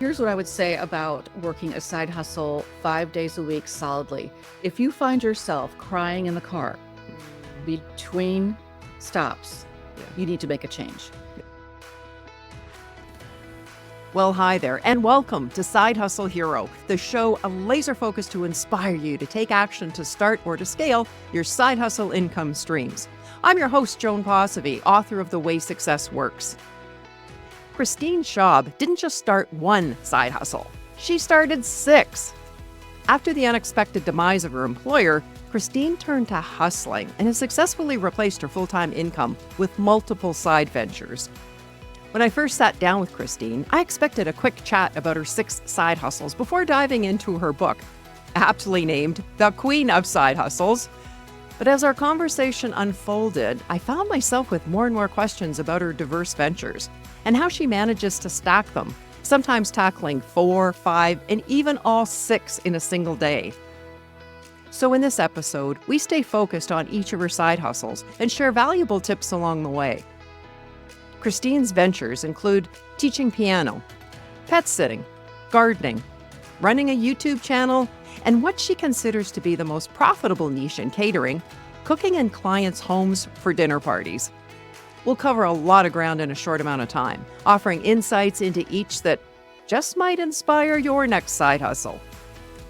Here's what I would say about working a side hustle 5 days a week solidly. If you find yourself crying in the car between stops, you need to make a change. Well, hi there, and welcome to Side Hustle Hero, the show a laser focus to inspire you to take action to start or to scale your side hustle income streams. I'm your host, Joan Posavy, author of The Way Success Works. Christine Schaub didn't just start one side hustle. She started 6. After the unexpected demise of her employer, Christine turned to hustling and has successfully replaced her full-time income with multiple side ventures. When I first sat down with Christine, I expected a quick chat about her 6 side hustles before diving into her book, aptly named The Queen of Side Hustles. But as our conversation unfolded, I found myself with more and more questions about her diverse ventures and how she manages to stack them, sometimes tackling 4, 5, and even all 6 in a single day. So in this episode, we stay focused on each of her side hustles and share valuable tips along the way. Christine's ventures include teaching piano, pet sitting, gardening, running a YouTube channel, and what she considers to be the most profitable niche in catering, cooking in clients' homes for dinner parties. We'll cover a lot of ground in a short amount of time, offering insights into each that just might inspire your next side hustle.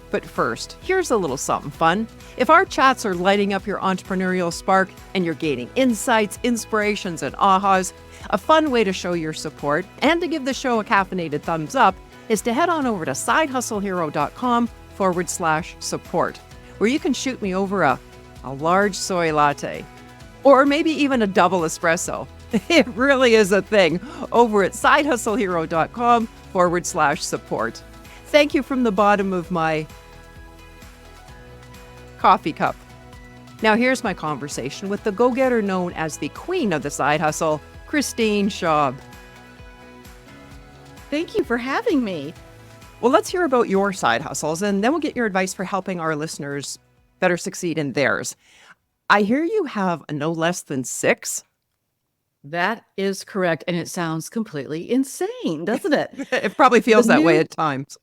But first, here's a little something fun. If our chats are lighting up your entrepreneurial spark and you're gaining insights, inspirations, and ahas, a fun way to show your support and to give the show a caffeinated thumbs up is to head on over to sidehustlehero.com/support, where you can shoot me over a large soy latte, or maybe even a double espresso. It really is a thing over at sidehustlehero.com/support. Thank you from the bottom of my coffee cup. Now here's my conversation with the go-getter known as the queen of the side hustle, Christine Schaub. Thank you for having me. Well, let's hear about your side hustles, and then we'll get your advice for helping our listeners better succeed in theirs. I hear you have no less than 6. That is correct. And it sounds completely insane, doesn't it? It probably feels that way at times.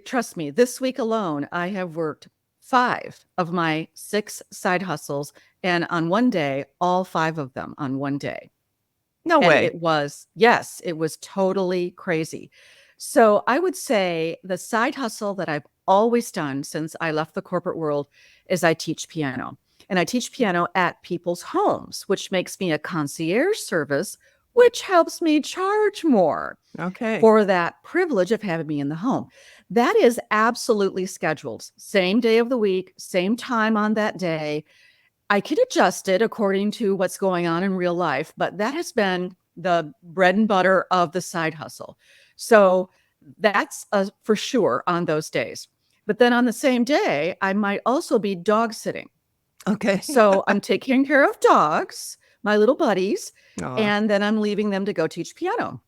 Trust me, this week alone, I have worked 5 of my 6 side hustles. And on one day, all 5 of them on one day. No way. It was totally crazy. So I would say the side hustle that I've always done since I left the corporate world is I teach piano. And I teach piano at people's homes, which makes me a concierge service, which helps me charge more for that privilege of having me in the home. That is absolutely scheduled. Same day of the week, same time on that day. I can adjust it according to what's going on in real life, but that has been the bread and butter of the side hustle. So that's for sure on those days. But then on the same day, I might also be dog sitting. Okay. So I'm taking care of dogs, my little buddies, and then I'm leaving them to go teach piano.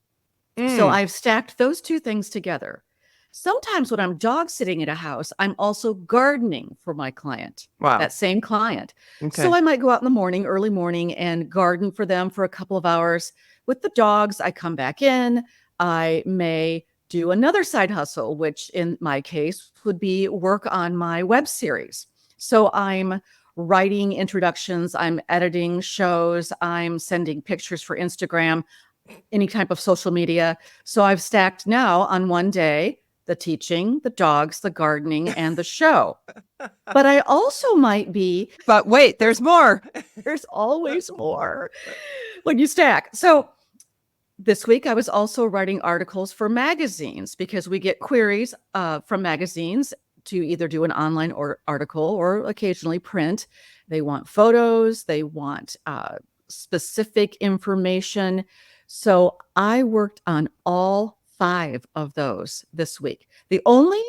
So I've stacked those 2 things together. Sometimes when I'm dog sitting at a house, I'm also gardening for my client, that same client. Okay. So I might go out in the morning, early morning, and garden for them for a couple of hours. With the dogs, I come back in. I may do another side hustle, which in my case would be work on my web series. So I'm writing introductions, I'm editing shows, I'm sending pictures for Instagram, any type of social media. So I've stacked now on one day the teaching, the dogs, the gardening, and the show. But I also might be... But wait, there's more. There's always more when you stack. So this week, I was also writing articles for magazines because we get queries from magazines to either do an online article or occasionally print. They want photos. They want specific information. So I worked on all 5 of those this week. The only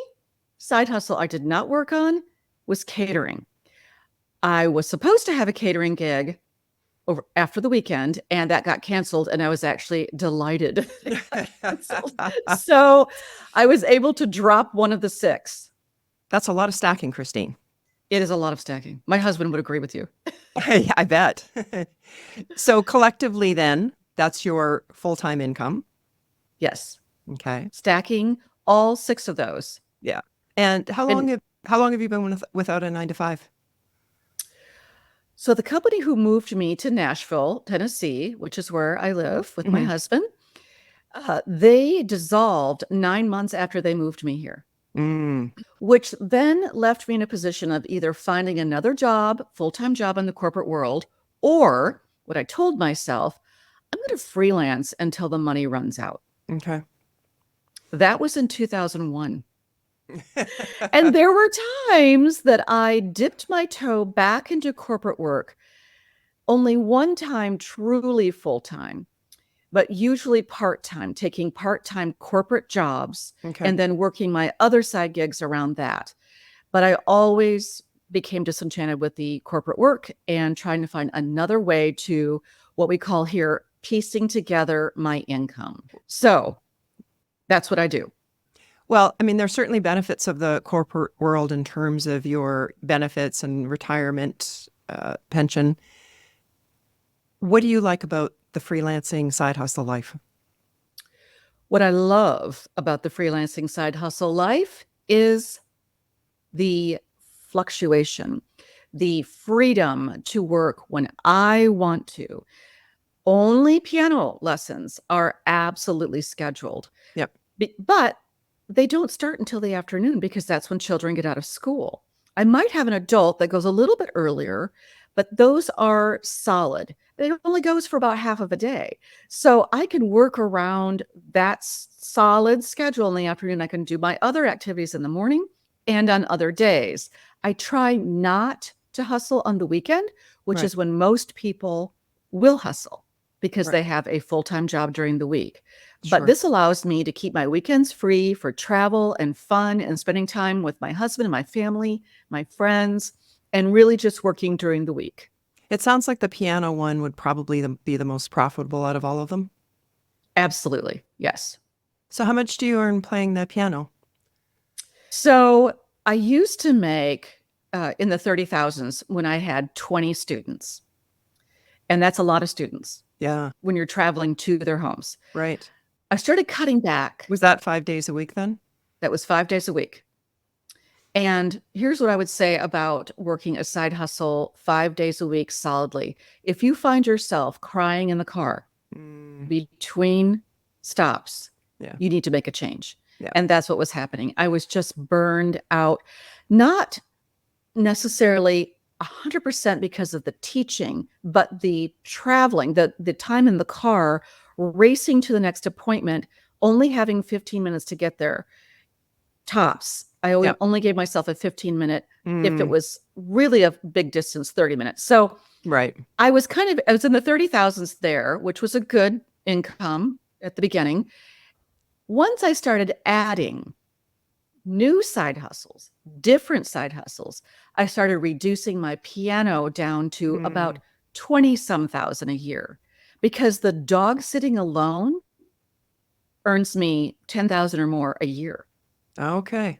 side hustle I did not work on was catering. I was supposed to have a catering gig after the weekend, and that got canceled, and I was actually delighted. So I was able to drop one of the 6. That's a lot of stacking, Christine. It is a lot of stacking. My husband would agree with you. I bet. So collectively then, that's your full-time income. Yes. Okay. stacking all 6 of those. Yeah. And And how long have you been without a 9 to 5? so the company who moved me to Nashville, Tennessee, which is where I live with my Hmm. husband, they dissolved 9 months after they moved me here, Mm, which then left me in a position of either finding another job, full-time job in the corporate world, or what I told myself, I'm going to freelance until the money runs out. okay. That was in 2001. And there were times that I dipped my toe back into corporate work, only one time truly full time, but usually part time, taking part time corporate jobs Okay. and then working my other side gigs around that. But I always became disenchanted with the corporate work and trying to find another way to what we call here piecing together my income. So that's what I do. Well, I mean, there's certainly benefits of the corporate world in terms of your benefits and retirement, pension. What do you like about the freelancing side hustle life? What I love about the freelancing side hustle life is the fluctuation, the freedom to work when I want to. Only piano lessons are absolutely scheduled, Yep. but they don't start until the afternoon because that's when children get out of school. I might have an adult that goes a little bit earlier, but those are solid. It only goes for about half of a day. So I can work around that solid schedule in the afternoon. I can do my other activities in the morning and on other days. I try not to hustle on the weekend, which Right. is when most people will hustle because Right. they have a full-time job during the week. But Sure. this allows me to keep my weekends free for travel and fun and spending time with my husband and my family, my friends, and really just working during the week. It sounds like the piano one would probably be the most profitable out of all of them. Absolutely. Yes. So, how much do you earn playing the piano? So I used to make in the 30,000s when I had 20 students. And that's a lot of students Yeah. when you're traveling to their homes. Right. I started cutting back. Was that 5 days a week then? That was 5 days a week. And here's what I would say about working a side hustle 5 days a week solidly. If you find yourself crying in the car Mm, between stops, yeah. you need to make a change. Yeah. And that's what was happening. I was just burned out, not necessarily 100% because of the teaching, but the traveling, the time in the car, racing to the next appointment, only having 15 minutes to get there tops. I Yeah. only gave myself a 15-minute. If it Mm, was really a big distance, 30 minutes. So right. I was in the 30,000s there, which was a good income at the beginning. Once I started adding new side hustles, different side hustles, I started reducing my piano down to Mm, about 20 some thousand a year because the dog sitting alone earns me 10,000 or more a year. okay.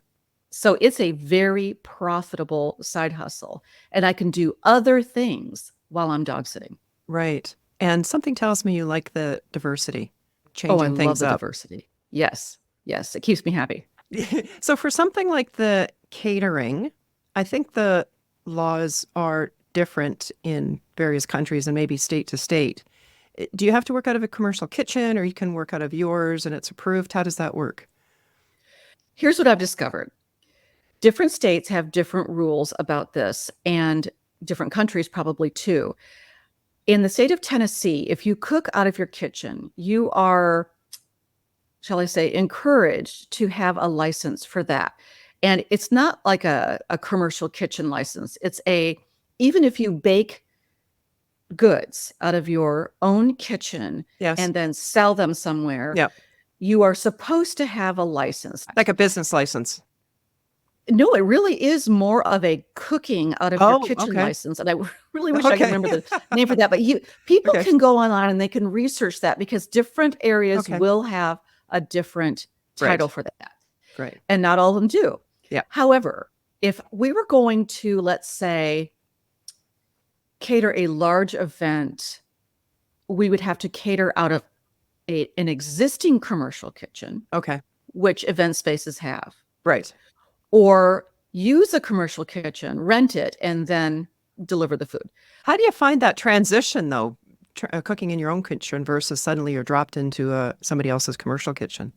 So it's a very profitable side hustle. And I can do other things while I'm dog sitting. Right. And something tells me you like the diversity, Oh, I changing love things the up. diversity. Yes. Yes. It keeps me happy. So, for something like the catering, I think the laws are different in various countries and maybe state to state. Do you have to work out of a commercial kitchen or you can work out of yours and it's approved? How does that work? Here's what I've discovered different states have different rules about this, and different countries probably too. In the state of Tennessee, if you cook out of your kitchen, you are, shall I say, encouraged to have a license for that. And it's not like a commercial kitchen license. Even if you bake goods out of your own kitchen Yes. and then sell them somewhere, Yeah. you are supposed to have a license. Like a business license. No, it really is more of a cooking out of your Oh, kitchen okay. license. And I really wish I could Okay. remember the name for that. But people Okay. can go online and they can research that because different areas Okay. will have a different title Right. for that. Right. And not all of them do. Yeah. However, if we were going to, let's say, cater a large event, we would have to cater out of an existing commercial kitchen, Okay. which event spaces have, Right. or use a commercial kitchen, rent it, and then deliver the food. How do you find that transition though, cooking in your own kitchen versus suddenly you're dropped into somebody else's commercial kitchen?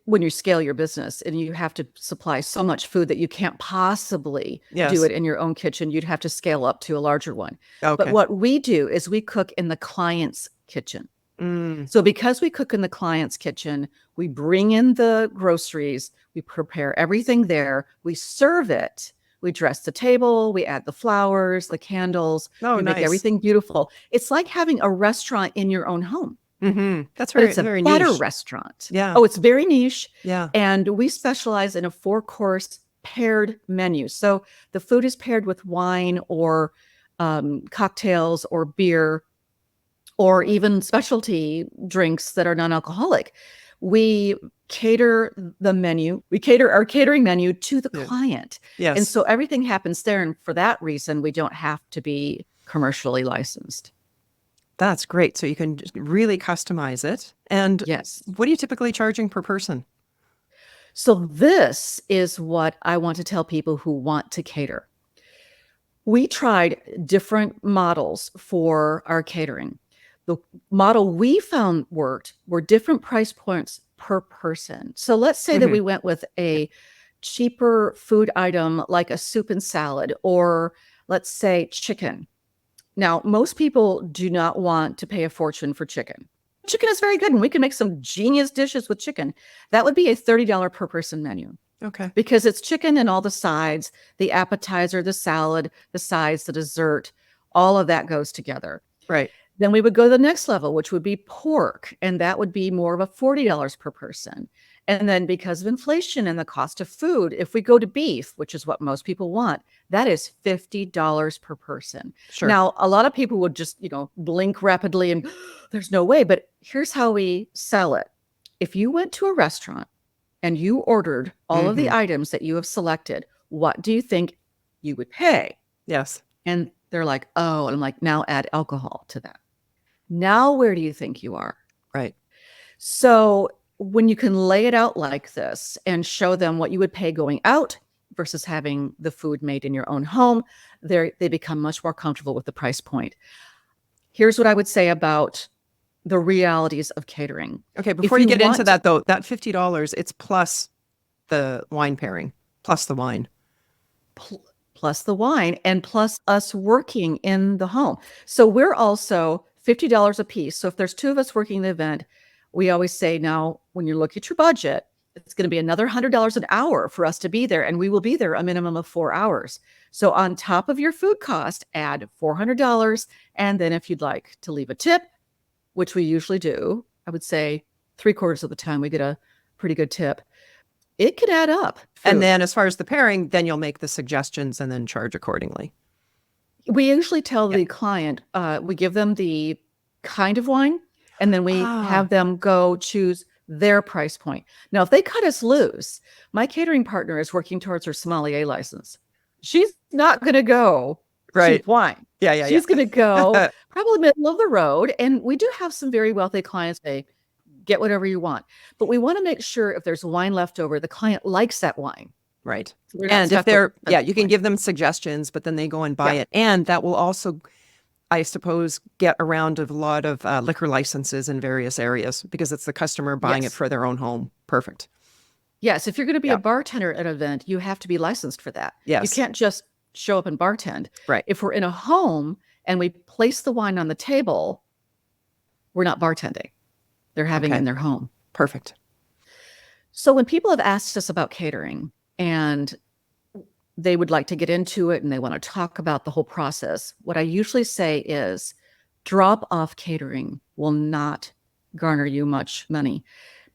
When you scale your business and you have to supply so much food that you can't possibly do Yes. it in your own kitchen, you'd have to scale up to a larger one. But Okay. what we do is we cook in the client's kitchen. Mm. So because we cook in the client's kitchen, we bring in the groceries, we prepare everything there, we serve it, we dress the table, we add the flowers, the candles, Oh, we make nice. everything beautiful. It's like having a restaurant in your own home. Mm-hmm. That's But very, it's a very better niche. restaurant. Yeah. Oh, it's very niche. Yeah. And we specialize in a 4-course paired menu. So the food is paired with wine or cocktails or beer or even specialty drinks that are non-alcoholic. We cater the menu. We cater our catering menu to the Yeah. client. Yes. And so everything happens there. And for that reason, we don't have to be commercially licensed. That's great. So you can just really customize it. And Yes. what are you typically charging per person? So this is what I want to tell people who want to cater. We tried different models for our catering. The model we found worked were different price points per person. So let's say that we went with a cheaper food item like a soup and salad, or let's say chicken. Now, most people do not want to pay a fortune for chicken. Chicken is very good, and we can make some genius dishes with chicken. That would be a $30 per person menu Okay. because it's chicken and all the sides, the appetizer, the salad, the sides, the dessert, all of that goes together. Right. Then we would go to the next level, which would be pork, and that would be more of a $40 per person. And then because of inflation and the cost of food, if we go to beef, which is what most people want, that is $50 per person. Sure. Now, a lot of people would just, blink rapidly and there's no way, but here's how we sell it. If you went to a restaurant and you ordered all of the items that you have selected, what do you think you would pay? Yes. And they're like, oh, and I'm like, now add alcohol to that. Now, where do you think you are? Right. So when you can lay it out like this and show them what you would pay going out versus having the food made in your own home, they become much more comfortable with the price point. Here's what I would say about the realities of catering. Okay. Before you get into that, though, that $50, it's plus the wine pairing, plus the wine. Plus the wine and plus us working in the home. So we're also $50 a piece. So if there's 2 of us working the event, we always say, now, when you look at your budget, it's going to be another $100 an hour for us to be there. And we will be there a minimum of 4 hours. So on top of your food cost, add $400. And then if you'd like to leave a tip, which we usually do, I would say 3/4 of the time we get a pretty good tip. It could add up. And then as far as the pairing, then you'll make the suggestions and then charge accordingly. We usually tell the client, we give them the kind of wine, and then we have them go choose their price point. Now, if they cut us loose, my catering partner is working towards her sommelier license. She's not going to go cheap wine. Yeah. She's going to go probably middle of the road. And we do have some very wealthy clients say, get whatever you want. But we want to make sure if there's wine left over, the client likes that wine. Right. So and if they're, you can give them suggestions, but then they go and buy it. And that will also, I suppose, get around a lot of liquor licenses in various areas because it's the customer buying it for their own home. Perfect. Yes. If you're going to be a bartender at an event, you have to be licensed for that. Yes. You can't just show up and bartend. Right. If we're in a home and we place the wine on the table, we're not bartending. They're having it in their home. Perfect. So when people have asked us about catering and they would like to get into it and they want to talk about the whole process, what I usually say is drop-off catering will not garner you much money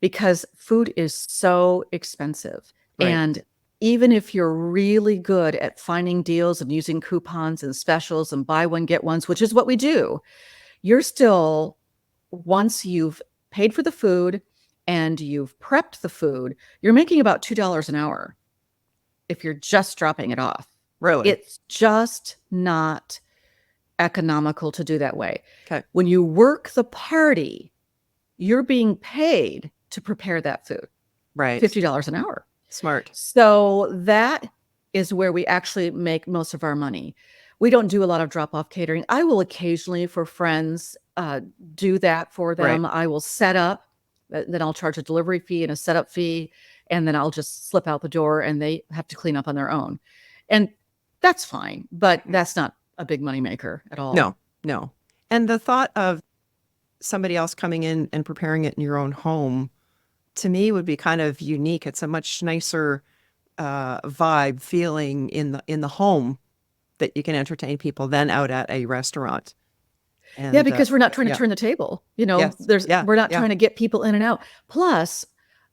because food is so expensive. Right. And even if you're really good at finding deals and using coupons and specials and buy one, get ones, which is what we do, you're still, once you've paid for the food and you've prepped the food, you're making about $2 an hour if you're just dropping it off. Really? It's just not economical to do that way. Okay. When you work the party, you're being paid to prepare that food, Right. $50 an hour. Smart. So that is where we actually make most of our money. We don't do a lot of drop-off catering. I will occasionally, for friends, do that for Right. them. I will set up, then I'll charge a delivery fee and a setup fee, and then I'll just slip out the door and they have to clean up on their own. And that's fine, but that's not a big money maker at all. No, no. And the thought of somebody else coming in and preparing it in your own home, to me, would be kind of unique. It's a much nicer vibe feeling in the home that you can entertain people than out at a restaurant. And, yeah, because we're not trying to yeah. turn the table. You know, Yes. Yeah. we're not Yeah. trying to get people in and out. Plus,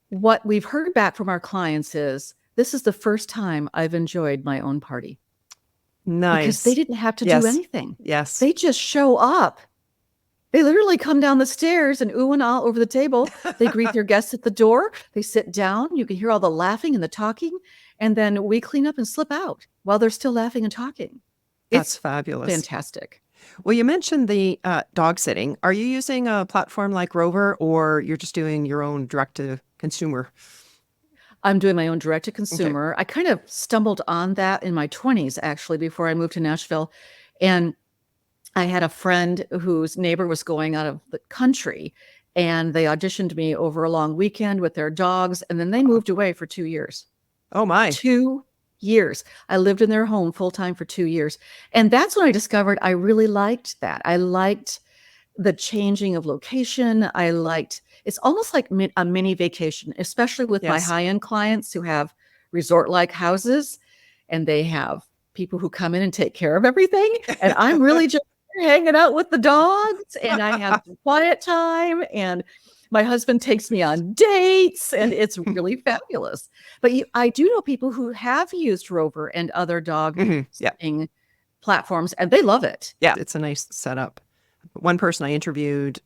what we've heard back from our clients is this is the first time I've enjoyed my own party because they Nice. didn't have to do Yes. anything. Yes. They just show up. They literally come down the stairs and ooh and ah over the table. They greet their guests at the door. They sit down. You can hear all the laughing and the talking. And then we clean up and slip out while they're still laughing and talking. That's It's fabulous. fantastic. Well, you mentioned the dog sitting. Are you using a platform like Rover, or you're just doing your own direct to consumer? I'm doing my own direct to consumer. I kind of stumbled on that in my 20s, actually, before I moved to Nashville. And I had a friend whose neighbor was going out of the country, and they auditioned me over a long weekend with their dogs. And then they moved away for 2 years. Oh, my. 2 years. I lived in their home full time for 2 years. And that's when I discovered I really liked that. I liked the changing of location. I liked it's almost like a mini vacation, especially with my Yes. high-end clients who have resort-like houses and they have people who come in and take care of everything. And I'm really just hanging out with the dogs and I have some quiet time and my husband takes me on dates and it's really fabulous. But I do know people who have used Rover and other dog Yeah. sitting platforms and they love it. Yeah. It's a nice setup. One person I interviewed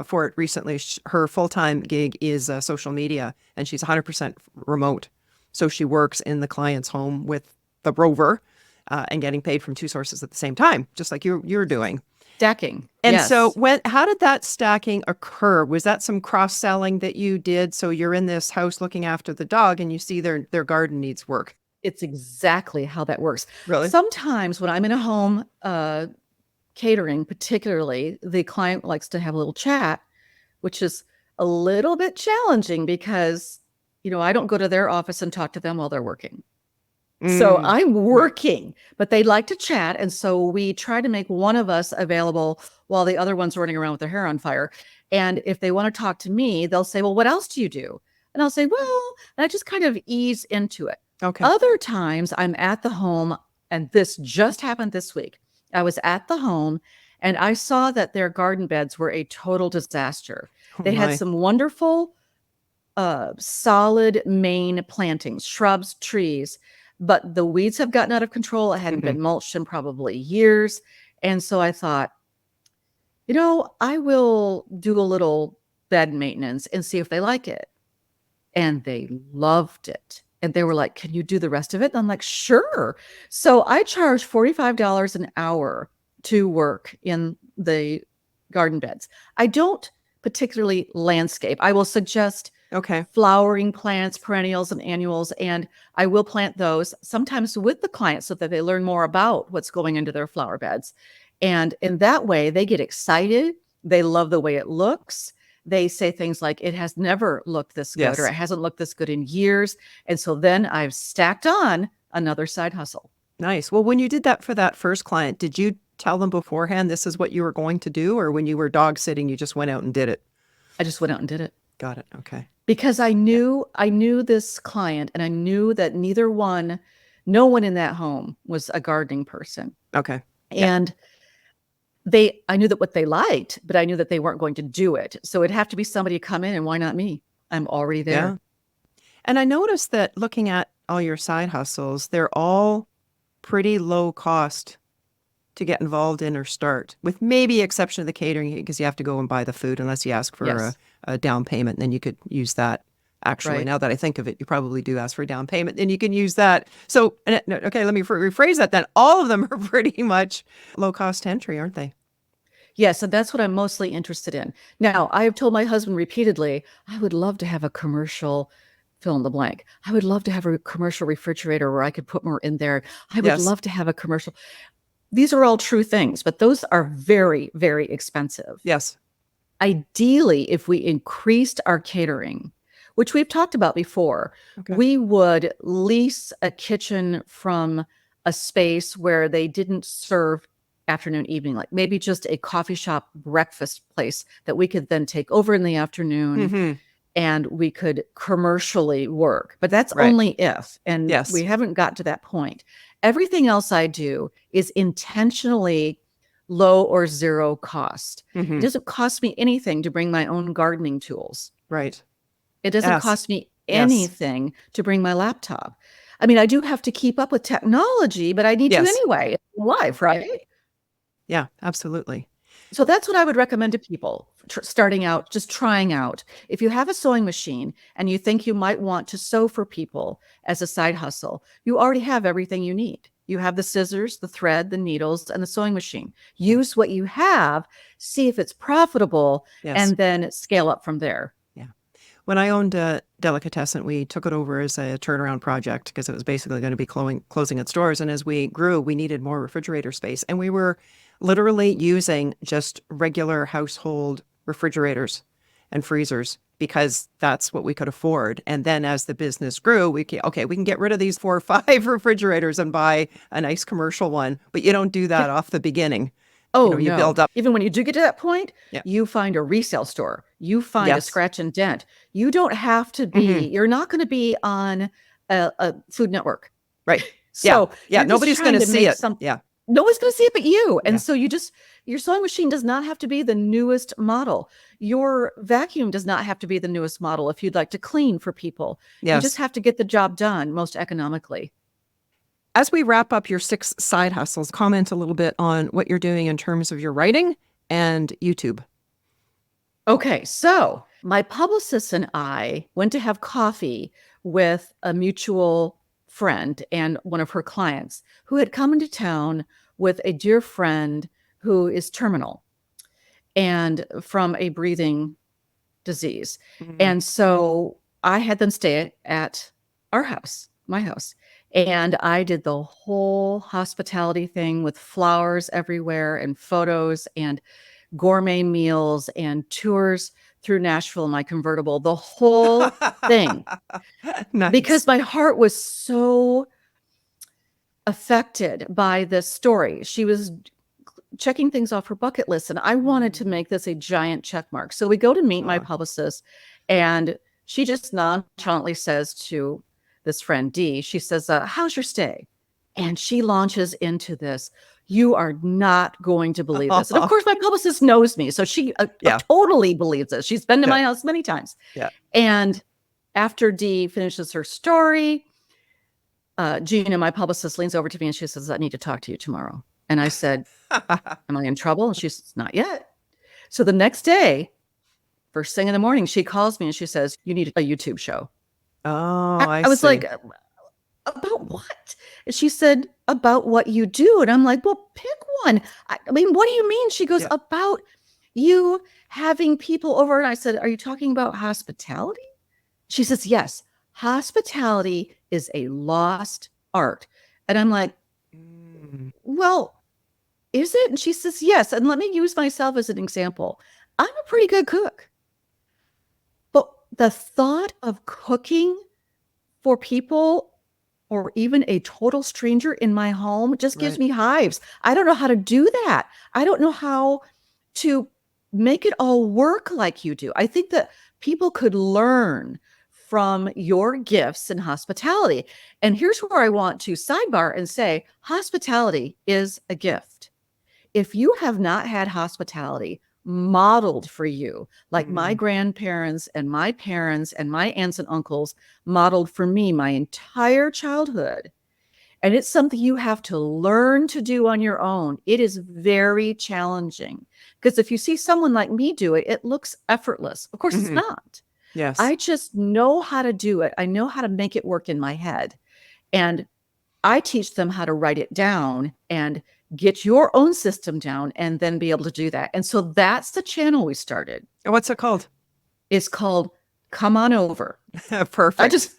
for it recently, her full-time gig is social media, and she's 100% remote. So she works in the client's home with the Rover and getting paid from two sources at the same time, just like you're doing. Stacking. And yes. so how did that stacking occur? Was that some cross-selling that you did? So you're in this house looking after the dog and you see their garden needs work. It's exactly how that works. Really? Sometimes when I'm in a home catering, particularly, the client likes to have a little chat, which is a little bit challenging because, I don't go to their office and talk to them while they're working. So I'm working, but they like to chat. And so we try to make one of us available while the other one's running around with their hair on fire. And if they want to talk to me, they'll say, well, what else do you do? And I'll say, well, and I just kind of ease into it. Okay. Other times I'm at the home, and this just happened this week. I was at the home and I saw that their garden beds were a total disaster. They had some wonderful, solid main plantings, shrubs, trees, but the weeds have gotten out of control. It hadn't been mulched in probably years. And so I thought, I will do a little bed maintenance and see if they like it. And they loved it. And they were like, can you do the rest of it? And I'm like, sure. So I charge $45 an hour to work in the garden beds. I don't particularly landscape. I will suggest flowering plants, perennials, and annuals, and I will plant those sometimes with the client so that they learn more about what's going into their flower beds. And in that way, they get excited. They love the way it looks. They say things like, it has never looked this good, or it hasn't looked this good in years. And so then I've stacked on another side hustle. Nice. Well, when you did that for that first client, did you tell them beforehand this is what you were going to do? Or when you were dog sitting, you just went out and did it? I just went out and did it. Got it. Okay. Because I knew this client and I knew that no one in that home was a gardening person. Okay. And I knew that what they liked, but I knew that they weren't going to do it. So it'd have to be somebody come in, and why not me? I'm already there. Yeah. And I noticed that looking at all your side hustles, they're all pretty low cost to get involved in or start, with maybe exception of the catering, because you have to go and buy the food unless you ask for a down payment. And then you could use that. Actually, now that I think of it, you probably do ask for a down payment, then you can use that. So, okay, let me rephrase that then. All of them are pretty much low cost entry, aren't they? Yes, and that's what I'm mostly interested in. Now, I have told my husband repeatedly, I would love to have a commercial fill in the blank. I would love to have a commercial refrigerator where I could put more in there. I would Yes. love to have a commercial. These are all true things, but those are very, very expensive. Yes. Ideally, if we increased our catering, which we've talked about before, Okay. we would lease a kitchen from a space where they didn't serve afternoon, evening, like maybe just a coffee shop breakfast place that we could then take over in the afternoon Mm-hmm. and we could commercially work. But that's Right. only if, and Yes. we haven't got to that point. Everything else I do is intentionally low or zero cost. It Mm-hmm. doesn't cost me anything to bring my own gardening tools. Right. It doesn't Yes. cost me Yes. anything to bring my laptop. I mean, I do have to keep up with technology, but I need to Yes. anyway. It's life, right? Yeah, absolutely. So that's what I would recommend to people starting out, just trying out. If you have a sewing machine and you think you might want to sew for people as a side hustle, you already have everything you need. You have the scissors, the thread, the needles, and the sewing machine. Use what you have, see if it's profitable, Yes. and then scale up from there. Yeah. When I owned a delicatessen, we took it over as a turnaround project because it was basically going to be closing its doors. And as we grew, we needed more refrigerator space. And we were literally using just regular household refrigerators and freezers because that's what we could afford. And then as the business grew, we can get rid of these 4 or 5 refrigerators and buy a nice commercial one. But you don't do that off the beginning. Oh, You no. build up. Even when you do get to that point, Yeah. you find a resale store. You find a Yes. scratch and dent. You don't have to be, you're not going to be on a Food Network. Right. So Yeah. you're just Nobody's going trying to see make it. Yeah. No one's going to see it but you. And Yeah. so your sewing machine does not have to be the newest model. Your vacuum does not have to be the newest model if you'd like to clean for people. You just Yes. have to get the job done most economically. As we wrap up your 6 side hustles, comment a little bit on what you're doing in terms of your writing and YouTube. Okay, so my publicist and I went to have coffee with a mutual friend and one of her clients who had come into town with a dear friend who is terminal and from a breathing disease. Mhm. And so I had them stay at our house, my house. And I did the whole hospitality thing with flowers everywhere and photos and gourmet meals and tours through Nashville in my convertible, the whole thing. Nice. Because my heart was so affected by this story. She was checking things off her bucket list, and I wanted to make this a giant check mark. So we go to meet my publicist, and she just nonchalantly says to this friend, Dee, she says, how's your stay? And she launches into this. You are not going to believe this. And of course, my publicist knows me. So she totally believes this. She's been to my house many times. Yeah. And after Dee finishes her story, Gina, my publicist, leans over to me and she says, I need to talk to you tomorrow. And I said, am I in trouble? And she says, not yet. So the next day, first thing in the morning, she calls me and she says, you need a YouTube show. Oh, I was like, about what? And she said, about what you do. And I'm like, well, pick one. I mean, what do you mean? She goes, about you having people over. And I said, are you talking about hospitality? She says, yes, hospitality is a lost art. And I'm like, well, is it? And she says, yes. And let me use myself as an example. I'm a pretty good cook. But the thought of cooking for people or even a total stranger in my home just gives me hives. I don't know how to do that. I don't know how to make it all work like you do. I think that people could learn from your gifts in hospitality. And here's where I want to sidebar and say, hospitality is a gift. If you have not had hospitality modeled for you, like my grandparents and my parents and my aunts and uncles modeled for me my entire childhood, and it's something you have to learn to do on your own, it is very challenging. Because if you see someone like me do it, it looks effortless. Of course, it's not. Yes. I just know how to do it. I know how to make it work in my head. And I teach them how to write it down and get your own system down, and then be able to do that. And so that's the channel we started. What's it called? It's called Come On Over. Perfect. I just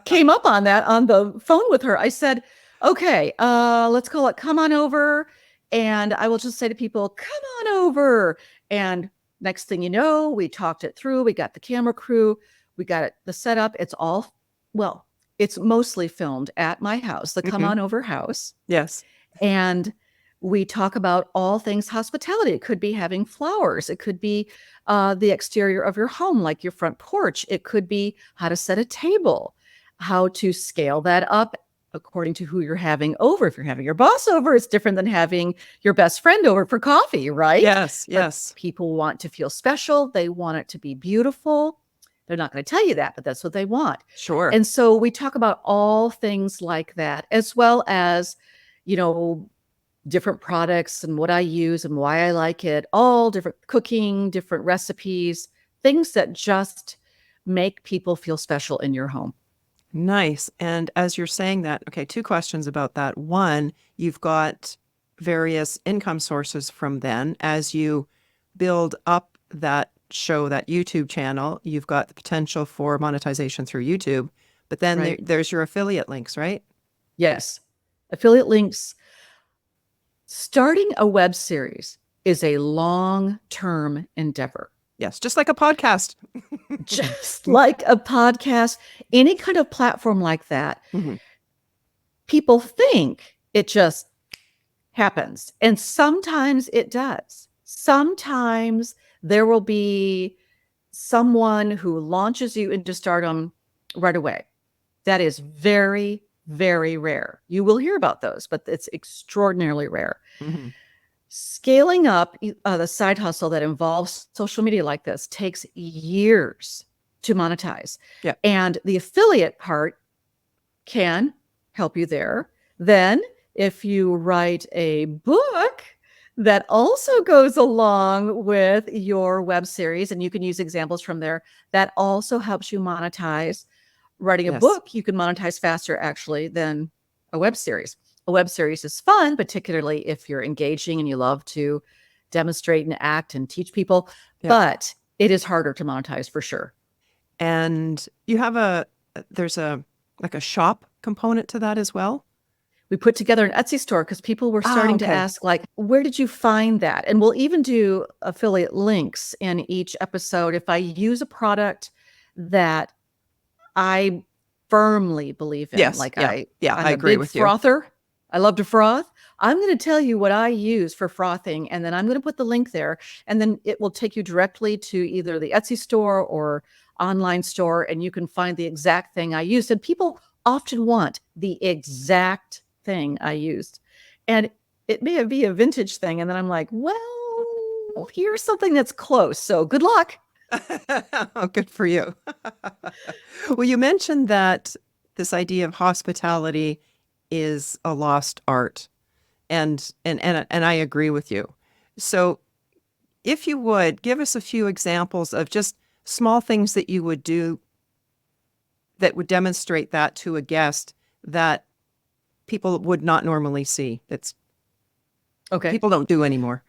came up on that on the phone with her. I said, okay, let's call it Come On Over. And I will just say to people, come on over. And next thing you know, we talked it through. We got the camera crew. We got it, the setup. It's all, well, it's mostly filmed at my house, the Come On Over house. Yes. And we talk about all things hospitality. It could be having flowers. It could be the exterior of your home, like your front porch. It could be how to set a table, how to scale that up according to who you're having over. If you're having your boss over, it's different than having your best friend over for coffee, right? Yes, But yes. people want to feel special. They want it to be beautiful. They're not going to tell you that, but that's what they want. Sure. And so we talk about all things like that, as well as, different products and what I use and why I like it, all different cooking, different recipes, things that just make people feel special in your home. Nice. And as you're saying that, okay, 2 questions about that. One, you've got various income sources from then. As you build up that show, that YouTube channel, you've got the potential for monetization through YouTube. But then Right. there's your affiliate links, right? Yes. Affiliate links. Starting a web series is a long-term endeavor. Yes, just like a podcast. Just like a podcast, any kind of platform like that, people think it just happens. And sometimes it does. Sometimes there will be someone who launches you into stardom right away. That is very, very rare. You will hear about those, but it's extraordinarily rare. Scaling up the side hustle that involves social media like this takes years to monetize. Yeah. And the affiliate part can help you there. Then if you write a book that also goes along with your web series, and you can use examples from there, that also helps you monetize. Writing a Yes. book, you can monetize faster actually than a web series. A web series is fun, particularly if you're engaging and you love to demonstrate and act and teach people, but it is harder to monetize for sure. And you have there's a shop component to that as well? We put together an Etsy store because people were starting to ask, like, where did you find that? And we'll even do affiliate links in each episode. If I use a product that I firmly believe in, Yes. like I I'm agree a big with you. frother. I love to froth. I'm going to tell you what I use for frothing, and then I'm going to put the link there, and then it will take you directly to either the Etsy store or online store, and you can find the exact thing I used. And people often want the exact thing I used. And it may be a vintage thing, and then I'm like, well, here's something that's close. So good luck. Oh, good for you. Well, you mentioned that this idea of hospitality is a lost art. And I agree with you. So if you would give us a few examples of just small things that you would do that would demonstrate that to a guest that people would not normally see. That's Okay. people don't do anymore.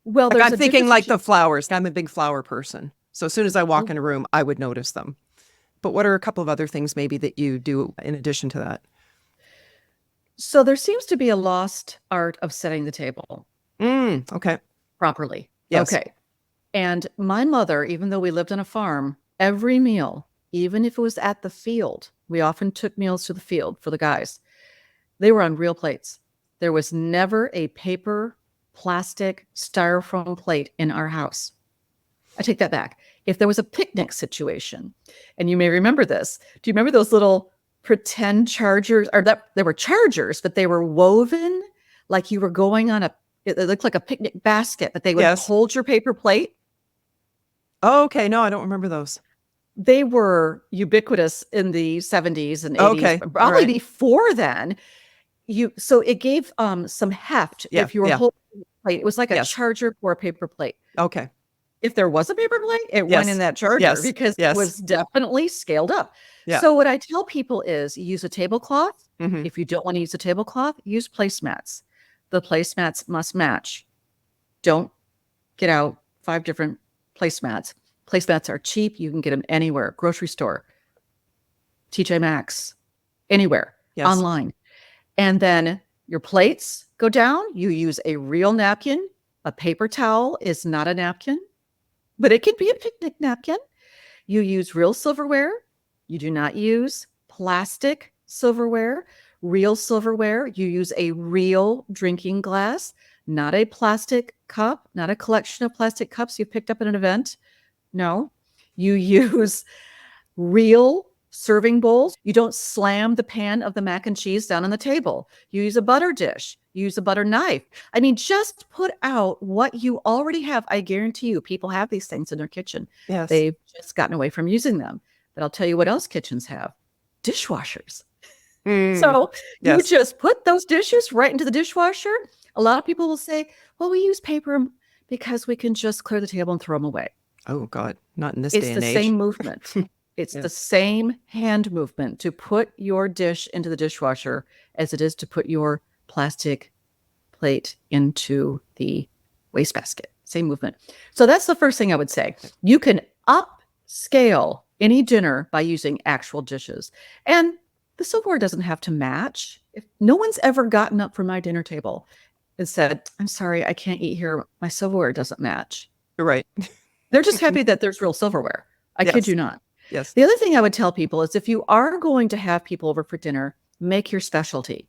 Well, Like there's I'm a thinking difference like the flowers. I'm a big flower person. So as soon as I walk in a room, I would notice them. But what are a couple of other things maybe that you do in addition to that? So there seems to be a lost art of setting the table Okay. properly. Yes. Okay. And my mother, even though we lived on a farm, every meal, even if it was at the field, we often took meals to the field for the guys. They were on real plates. There was never a paper, plastic, styrofoam plate in our house. I take that back. If there was a picnic situation, and you may remember this, do you remember those little pretend chargers, or that they were chargers, but they were woven like you were going on it looked like a picnic basket, but they would Yes. hold your paper plate. Oh, okay. No, I don't remember those. They were ubiquitous in the 70s and 80s, Okay. but probably All right. before then. So it gave some heft Yeah, if you were yeah. holding the plate. It was like a Yes. charger for a paper plate. Okay. If there was a paper plate, it Yes. went in that charger Yes. because Yes. it was definitely scaled up. Yeah. So what I tell people is use a tablecloth. Mhm. If you don't want to use a tablecloth, use placemats. The placemats must match. Don't get out 5 different placemats. Placemats are cheap. You can get them anywhere, grocery store, TJ Maxx, anywhere, Yes. online. And then your plates go down. You use a real napkin. A paper towel is not a napkin, but it can be a picnic napkin. You use real silverware. You do not use plastic silverware. Real silverware, you use a real drinking glass, not a plastic cup, not a collection of plastic cups you picked up at an event. No, you use real serving bowls. You don't slam the pan of the mac and cheese down on the table. You use a butter dish. You use a butter knife. I mean, just put out what you already have. I guarantee you, people have these things in their kitchen. Yes. They've just gotten away from using them. But I'll tell you what else kitchens have: dishwashers. So you Yes. just put those dishes right into the dishwasher. A lot of people will say, well, we use paper because we can just clear the table and throw them away. Oh, God. Not in this It's day the and age. same movement. It's Yeah. the same hand movement to put your dish into the dishwasher as it is to put your plastic plate into the wastebasket. Same movement. So that's the first thing I would say. You can upscale any dinner by using actual dishes. And the silverware doesn't have to match. If no one's ever gotten up from my dinner table and said, I'm sorry, I can't eat here. My silverware doesn't match. You're right. They're just happy that there's real silverware. I kid Yes. you not. Yes. The other thing I would tell people is if you are going to have people over for dinner, make your specialty.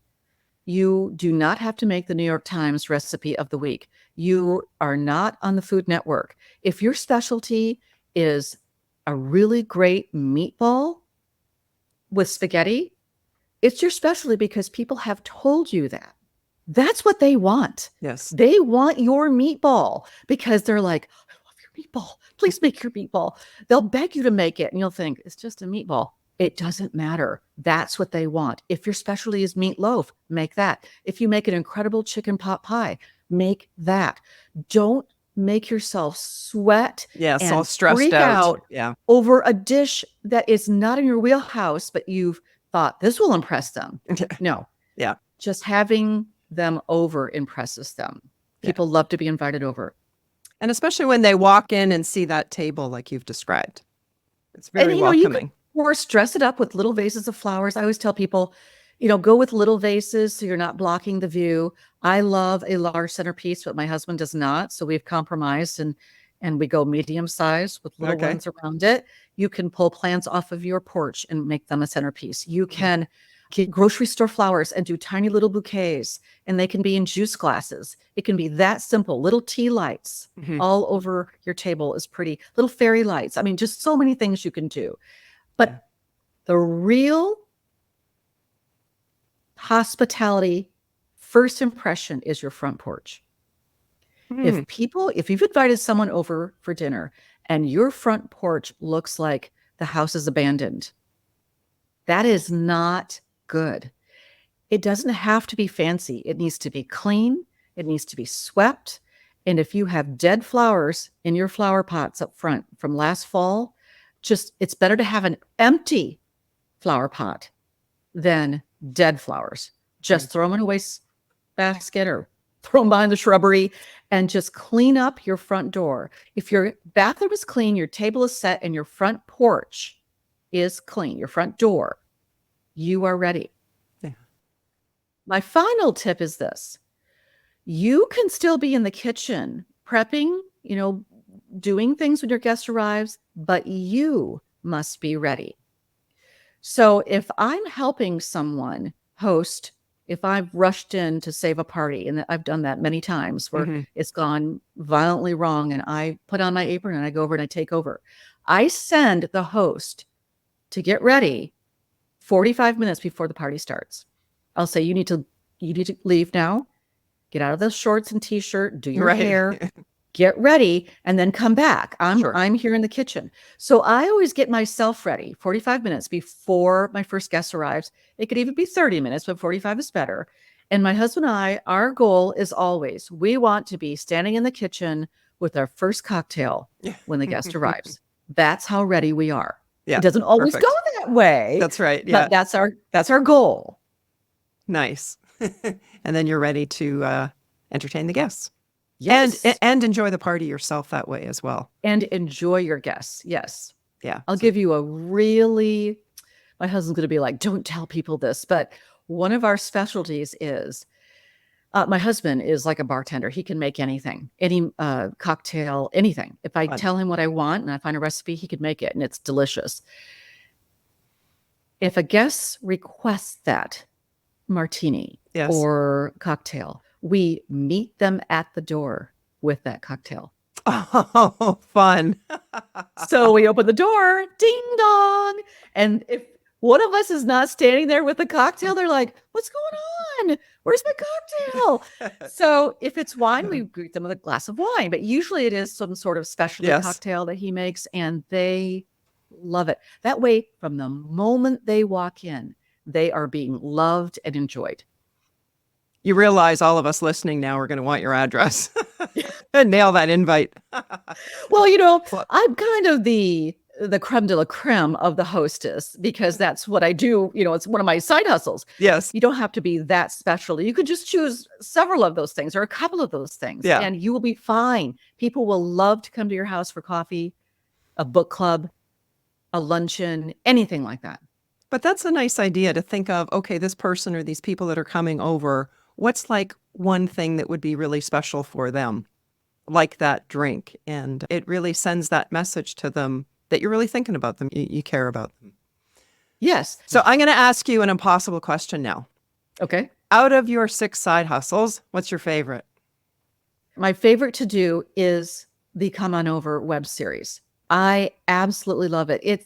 You do not have to make the New York Times recipe of the week. You are not on the Food Network. If your specialty is a really great meatball with spaghetti, it's your specialty because people have told you that. That's what they want. Yes. They want your meatball because they're like, I love your meatball. Please make your meatball. They'll beg you to make it and you'll think it's just a meatball. It doesn't matter. That's what they want. If your specialty is meatloaf, make that. If you make an incredible chicken pot pie, make that. Don't make yourself sweat Yes. and All stressed freak out. out Yeah. over a dish that is not in your wheelhouse, but you've thought this will impress them. No. Yeah. Just having them over impresses them. People love to be invited over. And especially when they walk in and see that table like you've described. It's very You welcoming. can, or dress it up with little vases of flowers. I always tell people, go with little vases so you're not blocking the view. I love a large centerpiece, but my husband does not. So we've compromised and we go medium size with little ones around it. You can pull plants off of your porch and make them a centerpiece. You can get grocery store flowers and do tiny little bouquets, and they can be in juice glasses. It can be that simple. Little tea lights all over your table is pretty. Little fairy lights. I mean, just so many things you can do. But the real hospitality first impression is your front porch. If you've invited someone over for dinner and your front porch looks like the house is abandoned, that is not good. It doesn't have to be fancy. It needs to be clean. It needs to be swept. And if you have dead flowers in your flower pots up front from last fall, it's better to have an empty flower pot than dead flowers. Just throw them in a waste basket or throw them behind the shrubbery and just clean up your front door. If your bathroom is clean, your table is set, and your front porch is clean, your front door, you are ready. Yeah. My final tip is this. You can still be in the kitchen prepping, doing things when your guest arrives, but you must be ready. So if I'm helping someone host, if I've rushed in to save a party, and I've done that many times where it's gone violently wrong, and I put on my apron and I go over and I take over, I send the host to get ready 45 minutes before the party starts. I'll say, you need to leave now, get out of those shorts and t-shirt, do your hair, get ready, and then come back. I'm here in the kitchen. So I always get myself ready 45 minutes before my first guest arrives. It could even be 30 minutes, but 45 is better. And my husband and I, our goal is always, we want to be standing in the kitchen with our first cocktail when the guest arrives. That's how ready we are. Yeah, it doesn't always go that way. That's right. Yeah. But that's our goal. Nice. And then you're ready to entertain the guests. Yes. And enjoy the party yourself that way as well. And enjoy your guests. Yes. Yeah. I'll give you a really, my husband's going to be like, don't tell people this, but one of our specialties is my husband is like a bartender. He can make anything, any cocktail, anything. If I tell him what I want and I find a recipe, he could make it and it's delicious. If a guest requests that martini or cocktail, we meet them at the door with that cocktail. Oh, fun. So we open the door, ding dong. And if one of us is not standing there with the cocktail, they're like, what's going on? Where's my cocktail? So if it's wine, we greet them with a glass of wine, but usually it is some sort of specialty cocktail that he makes, and they love it. That way, from the moment they walk in, they are being loved and enjoyed. You realize all of us listening now are going to want your address and nail that invite. Well, you know, I'm kind of the creme de la creme of the hostess because that's what I do. You know, it's one of my side hustles. Yes. You don't have to be that special. You could just choose several of those things or a couple of those things and you will be fine. People will love to come to your house for coffee, a book club, a luncheon, anything like that. But that's a nice idea to think of, okay, this person or these people that are coming over, what's like one thing that would be really special for them, like that drink? And it really sends that message to them that you're really thinking about them. You care about them. Yes. So I'm going to ask you an impossible question now. Okay. Out of your 6 side hustles, what's your favorite? My favorite to do is the Come On Over web series. I absolutely love it. It's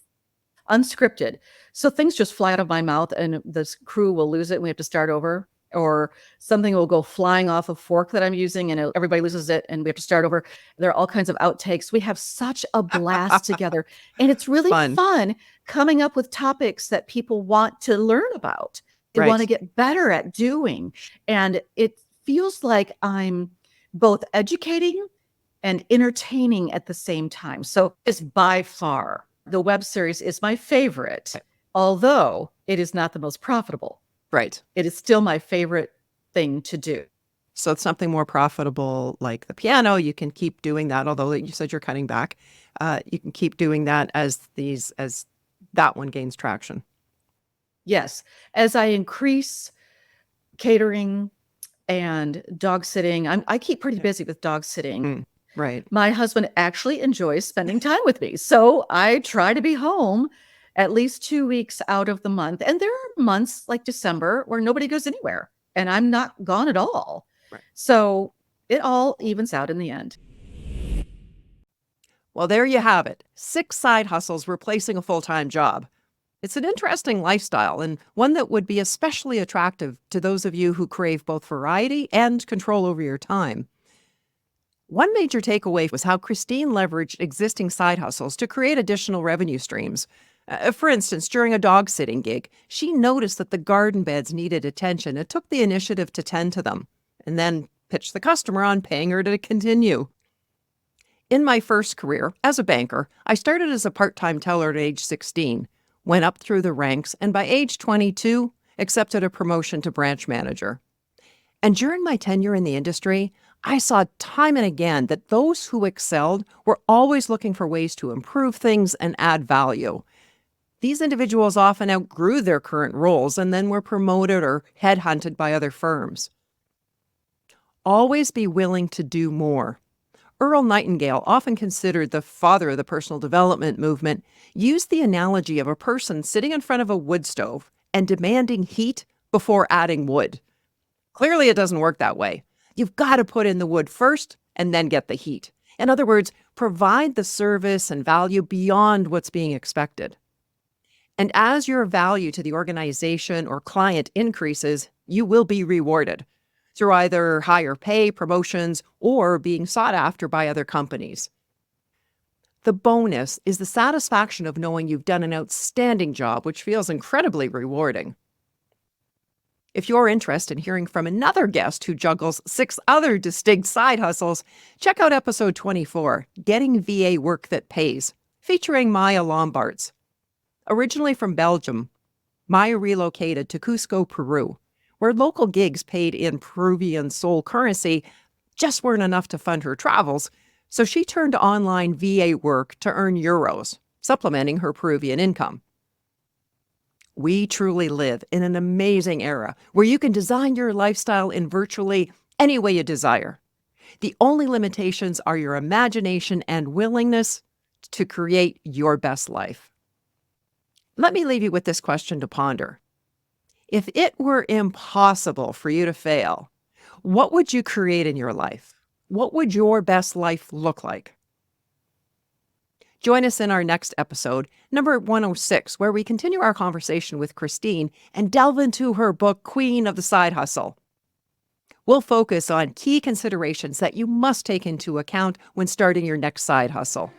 unscripted. So things just fly out of my mouth and the crew will lose it and we have to start over, or something will go flying off a fork that I'm using and everybody loses it and we have to start over. There are all kinds of outtakes. We have such a blast together, and it's really fun coming up with topics that people want to learn about. They want to get better at doing. And it feels like I'm both educating and entertaining at the same time. So it's by far, the web series is my favorite, although it is not the most profitable. Right. It is still my favorite thing to do. So it's something more profitable like the piano. You can keep doing that, although you said you're cutting back. You can keep doing that as that one gains traction. Yes. As I increase catering and dog sitting, I keep pretty busy with dog sitting. Right. My husband actually enjoys spending time with me. So I try to be home at least 2 weeks out of the month. And there are months like December where nobody goes anywhere and I'm not gone at all. Right. So it all evens out in the end. Well, there you have it. 6 side hustles replacing a full-time job. It's an interesting lifestyle and one that would be especially attractive to those of you who crave both variety and control over your time. One major takeaway was how Christine leveraged existing side hustles to create additional revenue streams. For instance, during a dog sitting gig, she noticed that the garden beds needed attention and took the initiative to tend to them, and then pitched the customer on paying her to continue. In my first career, as a banker, I started as a part-time teller at age 16, went up through the ranks, and by age 22, accepted a promotion to branch manager. And during my tenure in the industry, I saw time and again that those who excelled were always looking for ways to improve things and add value. These individuals often outgrew their current roles and then were promoted or headhunted by other firms. Always be willing to do more. Earl Nightingale, often considered the father of the personal development movement, used the analogy of a person sitting in front of a wood stove and demanding heat before adding wood. Clearly, it doesn't work that way. You've got to put in the wood first and then get the heat. In other words, provide the service and value beyond what's being expected. And as your value to the organization or client increases, you will be rewarded through either higher pay, promotions, or being sought after by other companies. The bonus is the satisfaction of knowing you've done an outstanding job, which feels incredibly rewarding. If you're interested in hearing from another guest who juggles 6 other distinct side hustles, check out episode 24, Getting VA Work That Pays, featuring Maya Lombards. Originally from Belgium, Maya relocated to Cusco, Peru, where local gigs paid in Peruvian sol currency just weren't enough to fund her travels, so she turned to online VA work to earn euros, supplementing her Peruvian income. We truly live in an amazing era where you can design your lifestyle in virtually any way you desire. The only limitations are your imagination and willingness to create your best life. Let me leave you with this question to ponder. If it were impossible for you to fail, what would you create in your life? What would your best life look like? Join us in our next episode, number 106, where we continue our conversation with Christine and delve into her book, Queen of the Side Hustle. We'll focus on key considerations that you must take into account when starting your next side hustle.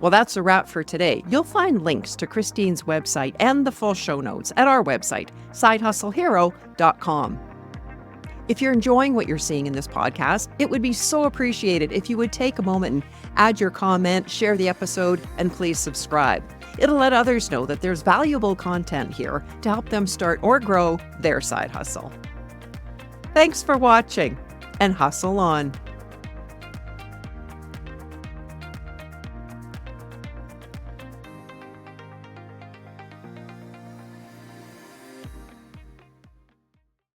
Well, that's a wrap for today. You'll find links to Christine's website and the full show notes at our website, sidehustlehero.com. If you're enjoying what you're seeing in this podcast, it would be so appreciated if you would take a moment and add your comment, share the episode, and please subscribe. It'll let others know that there's valuable content here to help them start or grow their side hustle. Thanks for watching, and hustle on.